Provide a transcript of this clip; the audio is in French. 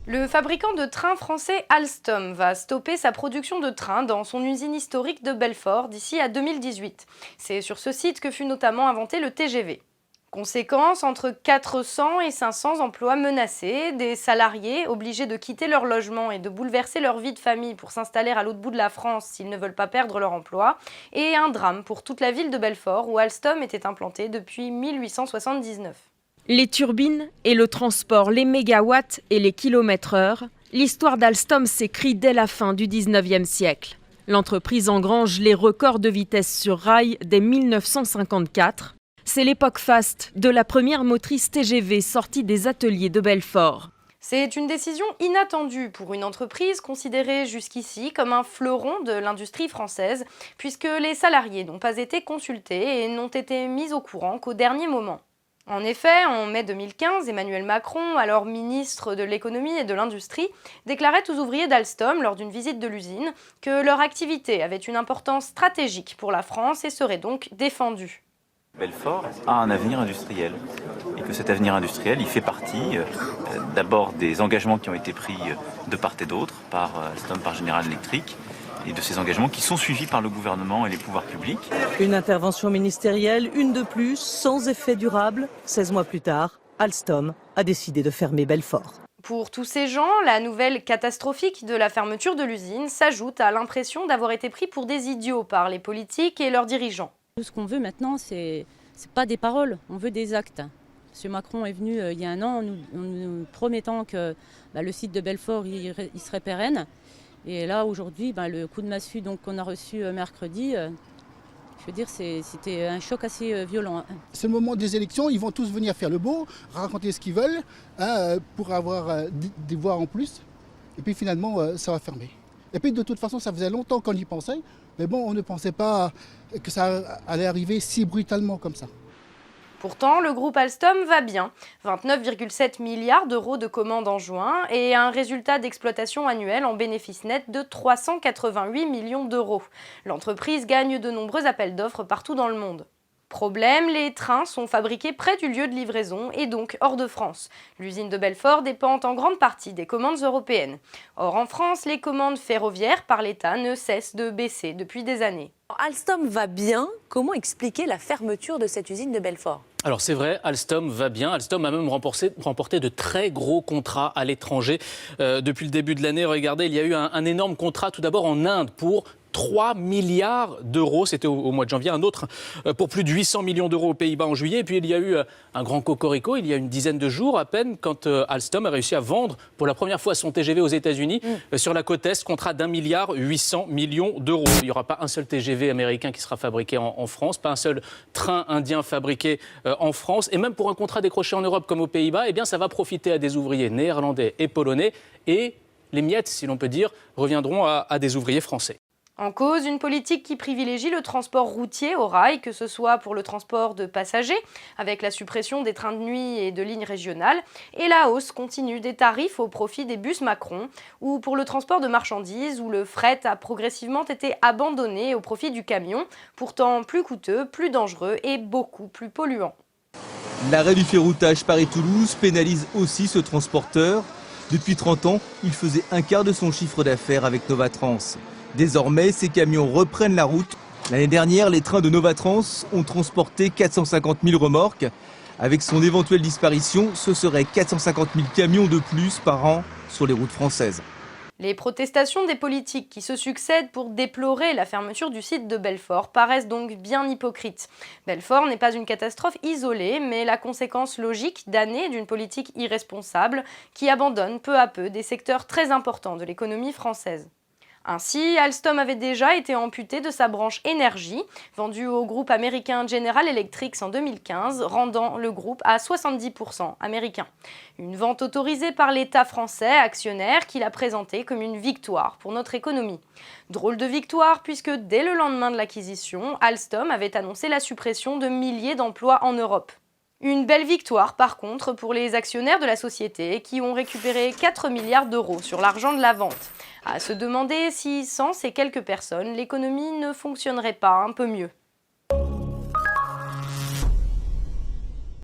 Le fabricant de trains français Alstom va stopper sa production de trains dans son usine historique de Belfort d'ici à 2018. C'est sur ce site que fut notamment inventé le TGV. Conséquence, entre 400 et 500 emplois menacés, des salariés obligés de quitter leur logement et de bouleverser leur vie de famille pour s'installer à l'autre bout de la France s'ils ne veulent pas perdre leur emploi, et un drame pour toute la ville de Belfort où Alstom était implanté depuis 1879. Les turbines et le transport, les mégawatts et les kilomètres-heure, l'histoire d'Alstom s'écrit dès la fin du 19e siècle. L'entreprise engrange les records de vitesse sur rail dès 1954. C'est l'époque faste de la première motrice TGV sortie des ateliers de Belfort. C'est une décision inattendue pour une entreprise considérée jusqu'ici comme un fleuron de l'industrie française, puisque les salariés n'ont pas été consultés et n'ont été mis au courant qu'au dernier moment. En effet, en mai 2015, Emmanuel Macron, alors ministre de l'économie et de l'industrie, déclarait aux ouvriers d'Alstom lors d'une visite de l'usine que leur activité avait une importance stratégique pour la France et serait donc défendue. Belfort a un avenir industriel et que cet avenir industriel, il fait partie d'abord des engagements qui ont été pris de part et d'autre par Alstom, par General Electric, et de ces engagements qui sont suivis par le gouvernement et les pouvoirs publics. Une intervention ministérielle, une de plus, sans effet durable. 16 mois plus tard, Alstom a décidé de fermer Belfort. Pour tous ces gens, la nouvelle catastrophique de la fermeture de l'usine s'ajoute à l'impression d'avoir été pris pour des idiots par les politiques et leurs dirigeants. Ce qu'on veut maintenant, c'est pas des paroles, on veut des actes. M. Macron est venu il y a un an en nous promettant que le site de Belfort il serait pérenne. Et là, aujourd'hui, le coup de massue qu'on a reçu mercredi, je veux dire, c'était un choc assez violent. C'est le moment des élections, ils vont tous venir faire le beau, raconter ce qu'ils veulent, pour avoir des voix en plus. Et puis finalement, ça va fermer. Et puis de toute façon, ça faisait longtemps qu'on y pensait, mais bon, on ne pensait pas que ça allait arriver si brutalement comme ça. Pourtant, le groupe Alstom va bien. 29,7 milliards d'euros de commandes en juin et un résultat d'exploitation annuel en bénéfice net de 388 millions d'euros. L'entreprise gagne de nombreux appels d'offres partout dans le monde. Problème, les trains sont fabriqués près du lieu de livraison et donc hors de France. L'usine de Belfort dépend en grande partie des commandes européennes. Or, en France, les commandes ferroviaires par l'État ne cessent de baisser depuis des années. Alstom va bien. Comment expliquer la fermeture de cette usine de Belfort ? Alors c'est vrai, Alstom va bien. Alstom a même remporté de très gros contrats à l'étranger. Depuis le début de l'année, regardez, il y a eu un énorme contrat tout d'abord en Inde pour 3 milliards d'euros, c'était au mois de janvier, un autre pour plus de 800 millions d'euros aux Pays-Bas en juillet. Et puis il y a eu un grand cocorico il y a une dizaine de jours à peine quand Alstom a réussi à vendre pour la première fois son TGV aux États-Unis sur la côte Est, contrat d'1 milliard 800 millions d'euros. Il n'y aura pas un seul TGV américain qui sera fabriqué en France, pas un seul train indien fabriqué en France. Et même pour un contrat décroché en Europe comme aux Pays-Bas, eh bien ça va profiter à des ouvriers néerlandais et polonais et les miettes, si l'on peut dire, reviendront à des ouvriers français. En cause, une politique qui privilégie le transport routier au rail, que ce soit pour le transport de passagers, avec la suppression des trains de nuit et de lignes régionales, et la hausse continue des tarifs au profit des bus Macron, ou pour le transport de marchandises, où le fret a progressivement été abandonné au profit du camion, pourtant plus coûteux, plus dangereux et beaucoup plus polluant. L'arrêt du ferroutage Paris-Toulouse pénalise aussi ce transporteur. Depuis 30 ans, il faisait un quart de son chiffre d'affaires avec Novatrans. Désormais, ces camions reprennent la route. L'année dernière, les trains de Novatrans ont transporté 450 000 remorques. Avec son éventuelle disparition, ce serait 450 000 camions de plus par an sur les routes françaises. Les protestations des politiques qui se succèdent pour déplorer la fermeture du site de Belfort paraissent donc bien hypocrites. Belfort n'est pas une catastrophe isolée, mais la conséquence logique d'années d'une politique irresponsable qui abandonne peu à peu des secteurs très importants de l'économie française. Ainsi, Alstom avait déjà été amputé de sa branche énergie, vendue au groupe américain General Electric en 2015, rendant le groupe à 70% américain. Une vente autorisée par l'État français, actionnaire, qui l'a présentée comme une victoire pour notre économie. Drôle de victoire puisque dès le lendemain de l'acquisition, Alstom avait annoncé la suppression de milliers d'emplois en Europe. Une belle victoire par contre pour les actionnaires de la société qui ont récupéré 4 milliards d'euros sur l'argent de la vente. À se demander si sans ces quelques personnes, l'économie ne fonctionnerait pas un peu mieux.